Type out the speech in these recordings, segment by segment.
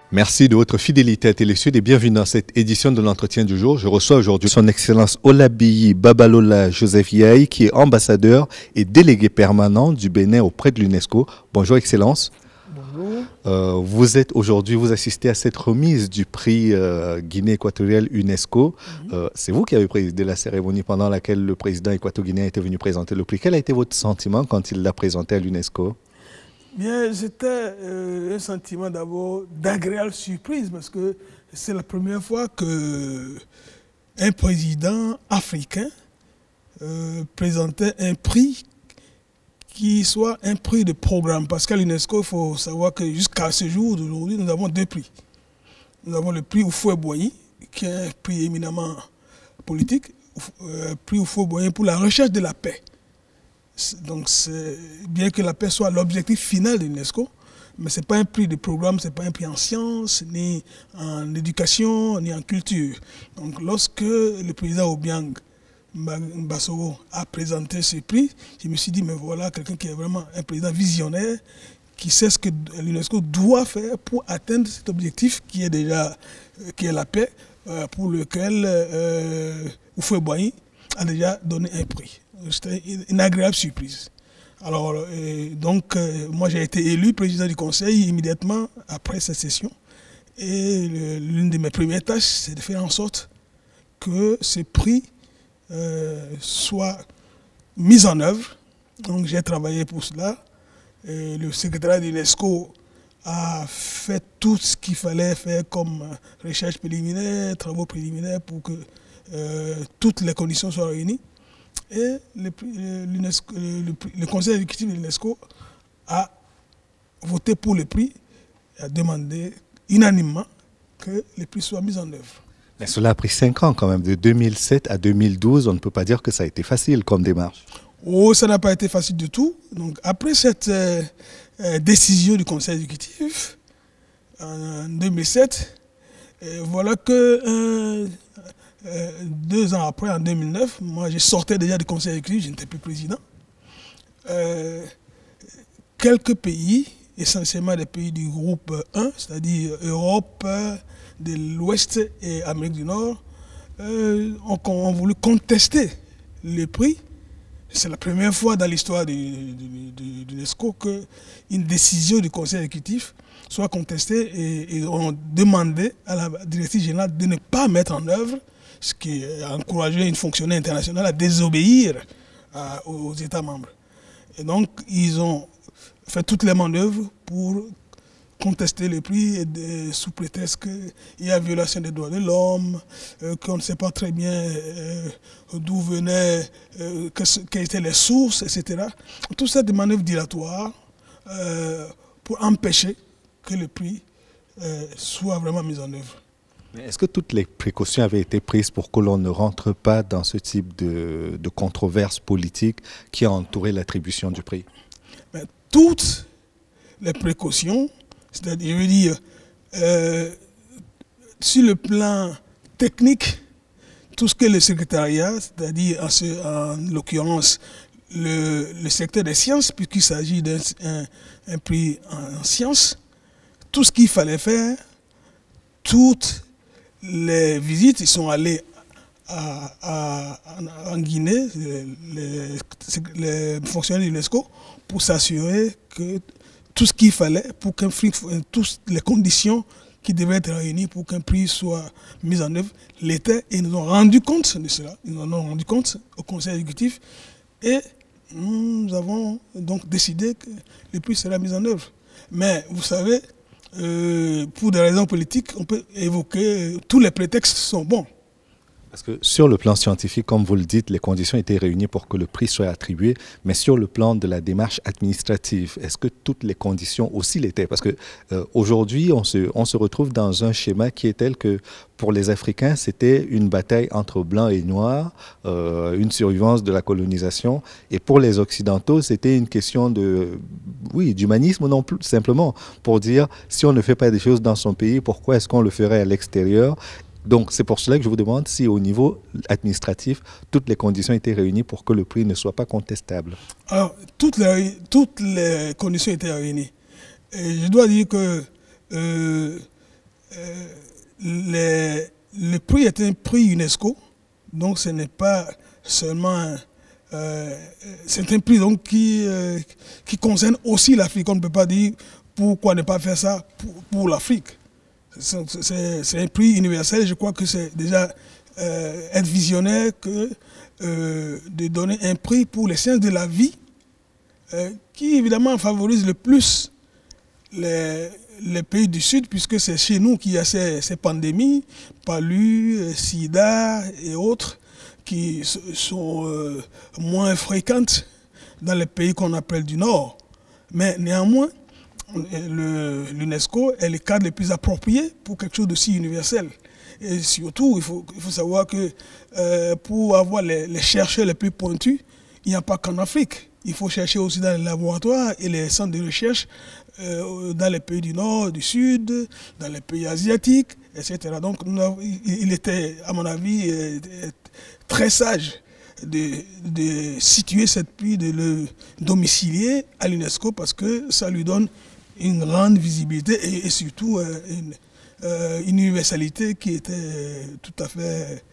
Merci de votre fidélité à Télésud et bienvenue dans cette édition de l'entretien du jour. Je reçois aujourd'hui son Excellence Olabiyi Babalola Joseph Yaye, qui est ambassadeur et délégué permanent du Bénin auprès de l'UNESCO. Bonjour Excellence. Bonjour. Vous assistez à cette remise du prix Guinée équatoriale UNESCO. C'est vous qui avez présidé la cérémonie pendant laquelle le président équato-guinéen était venu présenter le prix. Quel a été votre sentiment quand il l'a présenté à l'UNESCO ? Bien, c'était un sentiment d'abord d'agréable surprise parce que c'est la première fois qu'un président africain présentait un prix qui soit un prix de programme. Parce qu'à l'UNESCO, il faut savoir que jusqu'à ce jour d'aujourd'hui, nous avons deux prix. Nous avons le prix Houphouët-Boigny, qui est un prix éminemment politique, prix Houphouët-Boigny pour la recherche de la paix. Donc, bien que la paix soit l'objectif final de l'UNESCO, mais ce n'est pas un prix de programme, ce n'est pas un prix en sciences, ni en éducation, ni en culture. Donc, lorsque le président Obiang Mbasogo a présenté ce prix, je me suis dit, mais voilà quelqu'un qui est vraiment un président visionnaire, qui sait ce que l'UNESCO doit faire pour atteindre cet objectif qui est la paix, pour lequel Houphouët-Boigny a déjà donné un prix. C'était une agréable surprise. Alors, moi j'ai été élu président du conseil immédiatement après cette session. Et l'une de mes premières tâches, c'est de faire en sorte que ce prix soit mis en œuvre. Donc j'ai travaillé pour cela. Et le secrétariat de l'UNESCO a fait tout ce qu'il fallait faire comme recherche préliminaire, travaux préliminaires pour que toutes les conditions soient réunies. Et le conseil exécutif de l'UNESCO a voté pour le prix et a demandé unanimement que le prix soit mis en œuvre. Mais cela a pris 5 ans quand même, de 2007 à 2012. On ne peut pas dire que ça a été facile comme démarche. Oh, ça n'a pas été facile du tout. Donc, après cette décision du conseil exécutif en 2007, voilà que 2 ans après, en 2009, moi je sortais déjà du conseil exécutif, je n'étais plus président. Quelques pays, essentiellement des pays du groupe 1, c'est-à-dire Europe de l'Ouest et Amérique du Nord, ont voulu contester le prix. C'est la première fois dans l'histoire de l'UNESCO qu'une décision du conseil exécutif soit contestée et ont demandé à la directrice générale de ne pas mettre en œuvre, ce qui a encouragé une fonctionnaire internationale à désobéir aux États membres. Et donc, ils ont fait toutes les manœuvres pour contester le prix sous prétexte qu'il y a violation des droits de l'homme, qu'on ne sait pas très bien d'où venaient, quelles étaient les sources, etc. Tout ça des manœuvres dilatoires pour empêcher que le prix soit vraiment mis en œuvre. Est-ce que toutes les précautions avaient été prises pour que l'on ne rentre pas dans ce type de controverse politique qui a entouré l'attribution du prix? Mais toutes les précautions, c'est-à-dire, je veux dire, sur le plan technique, tout ce que le secrétariat, c'est-à-dire en l'occurrence le secteur des sciences, puisqu'il s'agit d'un prix en sciences, tout ce qu'il fallait faire, toutes les visites, ils sont allés en Guinée, les fonctionnaires de l'UNESCO, pour s'assurer que tout ce qu'il fallait pour qu'un prix, toutes les conditions qui devaient être réunies pour qu'un prix soit mis en œuvre l'étaient, et ils nous ont rendu compte de cela. Ils nous en ont rendu compte au conseil exécutif et nous avons donc décidé que le prix sera mis en œuvre. Mais vous savez, pour des raisons politiques, on peut évoquer, tous les prétextes sont bons. Parce que sur le plan scientifique, comme vous le dites, les conditions étaient réunies pour que le prix soit attribué, mais sur le plan de la démarche administrative, est-ce que toutes les conditions aussi l'étaient? Parce que aujourd'hui, on se retrouve dans un schéma qui est tel que pour les Africains, c'était une bataille entre blancs et noirs, une survivance de la colonisation, et pour les Occidentaux, c'était une question d'humanisme non plus, simplement, pour dire si on ne fait pas des choses dans son pays, pourquoi est-ce qu'on le ferait à l'extérieur? Donc, c'est pour cela que je vous demande si au niveau administratif, toutes les conditions étaient réunies pour que le prix ne soit pas contestable. Alors, toutes les conditions étaient réunies. Et je dois dire que le prix est un prix UNESCO, donc ce n'est pas seulement... c'est un prix donc, qui concerne aussi l'Afrique. On ne peut pas dire pourquoi ne pas faire ça pour l'Afrique. C'est un prix universel. Je crois que c'est déjà être visionnaire que de donner un prix pour les sciences de la vie qui évidemment favorise le plus les pays du Sud, puisque c'est chez nous qu'il y a ces pandémies, palu, sida et autres, qui sont moins fréquentes dans les pays qu'on appelle du Nord. Mais néanmoins, l'UNESCO est le cadre le plus approprié pour quelque chose d'aussi universel. Et surtout, il faut savoir que pour avoir les chercheurs les plus pointus, il n'y a pas qu'en Afrique. Il faut chercher aussi dans les laboratoires et les centres de recherche dans les pays du Nord, du Sud, dans les pays asiatiques, etc. Donc il était, à mon avis, très sage de situer cette prix, de le domicilier à l'UNESCO parce que ça lui donne une grande visibilité et surtout une universalité qui était tout à fait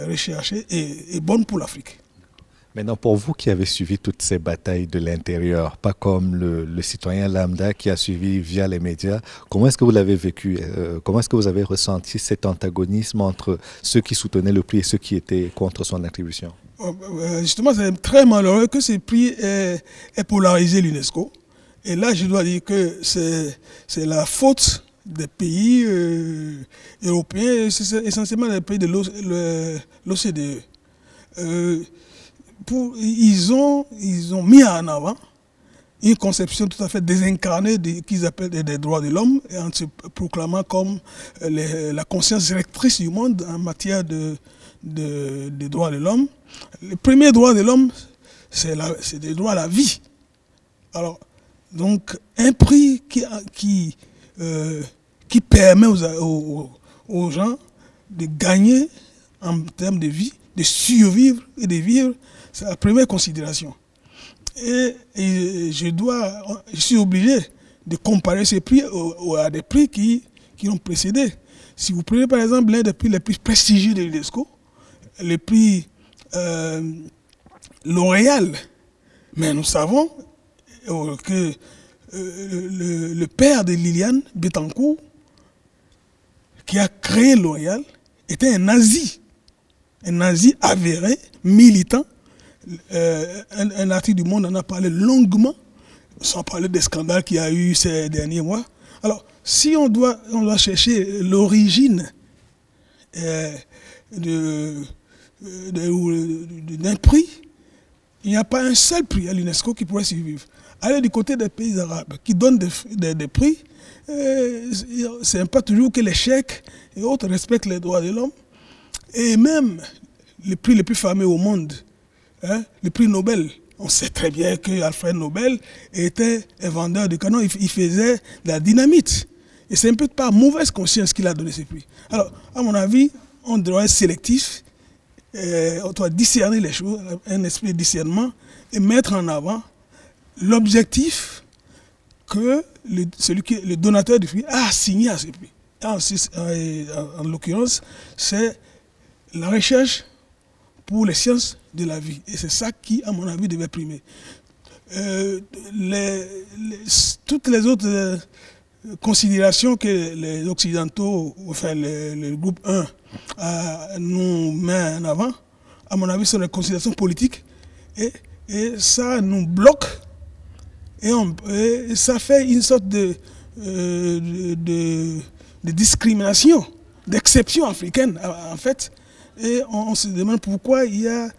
recherchée et bonne pour l'Afrique. Maintenant, pour vous qui avez suivi toutes ces batailles de l'intérieur, pas comme le citoyen lambda qui a suivi via les médias, comment est-ce que vous l'avez vécu? Comment est-ce que vous avez ressenti cet antagonisme entre ceux qui soutenaient le prix et ceux qui étaient contre son attribution? Justement, c'est très malheureux que ce prix ait polarisé l'UNESCO. Et là, je dois dire que c'est la faute des pays européens, c'est essentiellement des pays de l'OCDE. Ils ont mis en avant une conception tout à fait désincarnée qu'ils appellent des droits de l'homme, en se proclamant comme la conscience rectrice du monde en matière de droits de l'homme. Le premier droit de l'homme, c'est le droit à la vie. Alors, donc, un prix qui permet aux gens de gagner en termes de vie, de survivre et de vivre, c'est la première considération. Et je suis obligé de comparer ces prix à des prix qui l'ont précédé. Si vous prenez par exemple l'un des prix les plus prestigieux de l'UNESCO, le prix L'Oréal, mais nous savons que le père de Liliane Bettencourt, qui a créé L'Oréal, était un nazi avéré, militant. Un article du Monde en a parlé longuement, sans parler des scandales qu'il y a eu ces derniers mois. Alors, si on doit chercher l'origine d'un prix, il n'y a pas un seul prix à l'UNESCO qui pourrait survivre. Aller du côté des pays arabes qui donnent des prix, c'est pas toujours que les chèques et autres respectent les droits de l'homme. Et même les prix les plus fameux au monde, le prix Nobel, on sait très bien que Alfred Nobel était un vendeur de canons, il faisait de la dynamite. Et c'est un peu par mauvaise conscience qu'il a donné ce prix. Alors, à mon avis, on doit être sélectif, on doit discerner les choses, un esprit de discernement, et mettre en avant l'objectif que le donateur du prix a assigné à ce prix. En l'occurrence, c'est la recherche pour les sciences de la vie. Et c'est ça qui, à mon avis, devait primer. Toutes les autres considérations que les Occidentaux, enfin le groupe 1, nous met en avant, à mon avis, sont des considérations politiques. Et ça nous bloque. Et ça fait une sorte de discrimination, d'exception africaine, en fait. Et on se demande pourquoi il y a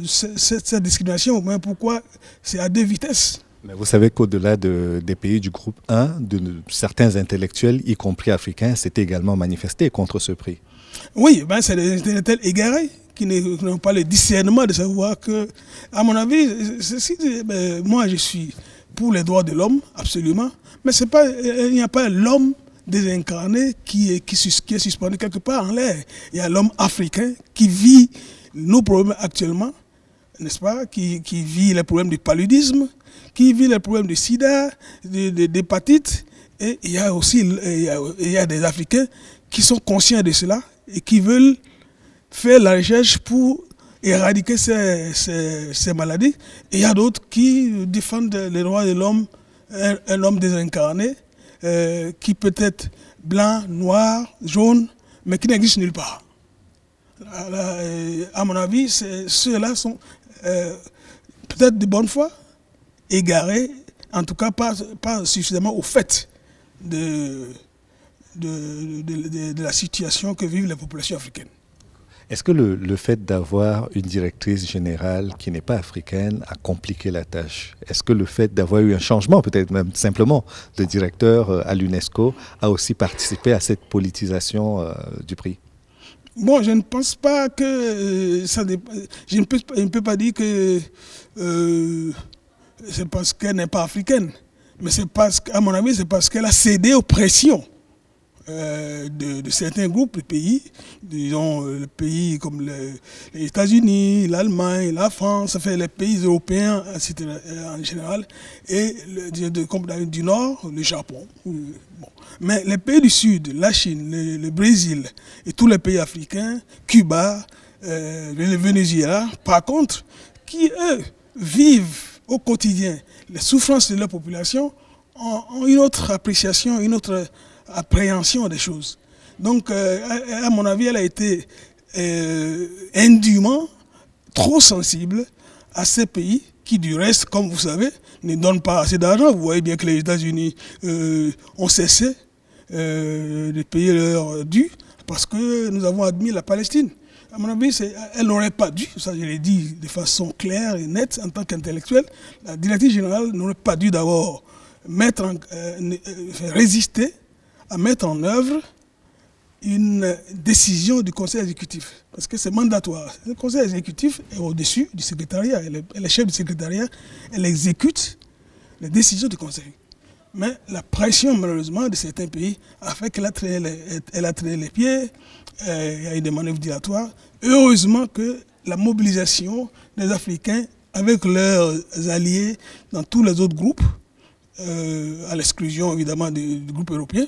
cette discrimination, ou même pourquoi c'est à deux vitesses. Mais vous savez qu'au-delà des pays du groupe 1, certains intellectuels, y compris africains, s'étaient également manifestés contre ce prix. Oui, c'est des intellectuels égarés qui n'ont pas le discernement de savoir que, à mon avis, moi je suis pour les droits de l'homme, absolument, mais il n'y a pas l'homme désincarné qui est suspendu quelque part en l'air. Il y a l'homme africain qui vit nos problèmes actuellement, n'est-ce pas, qui vit les problèmes du paludisme, qui vit les problèmes du sida, d'hépatite. Et il y a aussi il y a des Africains qui sont conscients de cela et qui veulent faire la recherche pour éradiquer ces maladies. Et il y a d'autres qui défendent les droits de l'homme, un homme désincarné, qui peut être blanc, noir, jaune, mais qui n'existe nulle part. À mon avis, ceux-là sont peut-être de bonne foi, égarés, en tout cas pas suffisamment au fait de la situation que vivent les populations africaines. Est-ce que le fait d'avoir une directrice générale qui n'est pas africaine a compliqué la tâche? Est-ce que le fait d'avoir eu un changement, peut-être même simplement, de directeur à l'UNESCO a aussi participé à cette politisation du prix? Bon, je ne pense pas que je ne peux pas dire que c'est parce qu'elle n'est pas africaine, mais c'est parce qu'à mon avis, c'est parce qu'elle a cédé aux pressions de certains groupes de pays, disons les pays comme les États-Unis, l'Allemagne, la France, enfin les pays européens en général, et comme du Nord, le Japon. Bon. Mais les pays du Sud, la Chine, le Brésil et tous les pays africains, Cuba, le Venezuela, par contre, qui eux vivent au quotidien les souffrances de leur population, ont une autre appréciation, une autre appréhension des choses. Donc, à mon avis, elle a été indûment trop sensible à ces pays qui, du reste, comme vous savez, ne donnent pas assez d'argent. Vous voyez bien que les États-Unis ont cessé de payer leur dû parce que nous avons admis la Palestine. À mon avis, elle n'aurait pas dû, ça je l'ai dit de façon claire et nette en tant qu'intellectuel, la directrice générale n'aurait pas dû d'abord résister à mettre en œuvre une décision du conseil exécutif. Parce que c'est mandatoire. Le conseil exécutif est au-dessus du secrétariat. Elle est chef du secrétariat. Elle exécute les décisions du conseil. Mais la pression, malheureusement, de certains pays a fait qu'elle a traîné les pieds. Il y a eu des manœuvres dilatoires. Heureusement que la mobilisation des Africains avec leurs alliés dans tous les autres groupes, à l'exclusion évidemment du groupe européen,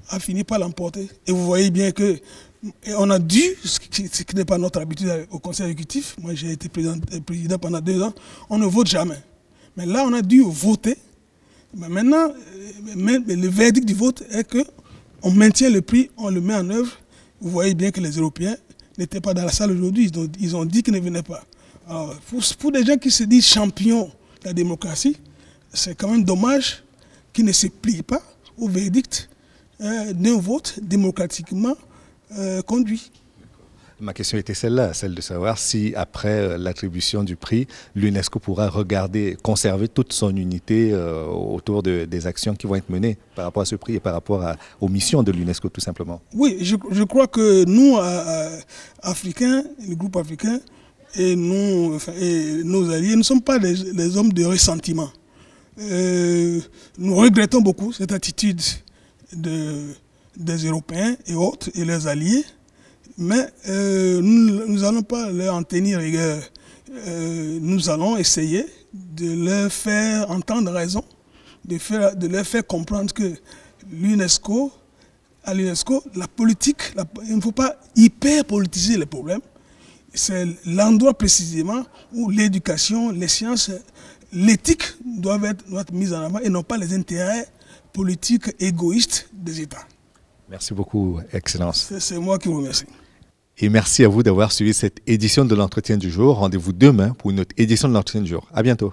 a fini par l'emporter. Et vous voyez bien que on a dû, ce qui n'est pas notre habitude au conseil exécutif, moi j'ai été président pendant 2 ans, on ne vote jamais. Mais là on a dû voter. Mais maintenant, le verdict du vote est qu'on maintient le prix, on le met en œuvre. Vous voyez bien que les Européens n'étaient pas dans la salle aujourd'hui, ils ont dit qu'ils ne venaient pas. Alors, pour des gens qui se disent champions de la démocratie, c'est quand même dommage qu'ils ne se plient pas au verdict d'un vote démocratiquement conduit. Ma question était celle-là, celle de savoir si après l'attribution du prix, l'UNESCO pourra conserver toute son unité autour des actions qui vont être menées par rapport à ce prix et par rapport aux missions de l'UNESCO tout simplement. Oui, je crois que nous, Africains, le groupe africain et nos alliés, ne sommes pas des hommes de ressentiment. Nous regrettons beaucoup cette attitude des Européens et autres et leurs alliés. Mais nous n'allons pas leur en tenir rigueur. Nous allons essayer de leur faire entendre raison, de leur faire comprendre que à l'UNESCO, la politique, il ne faut pas hyper politiser les problèmes. C'est l'endroit précisément où l'éducation, les sciences, l'éthique doivent être mises en avant et non pas les intérêts politiques égoïstes des États. Merci beaucoup, Excellence. C'est moi qui vous remercie. Et merci à vous d'avoir suivi cette édition de l'Entretien du jour. Rendez-vous demain pour une autre édition de l'Entretien du jour. À bientôt.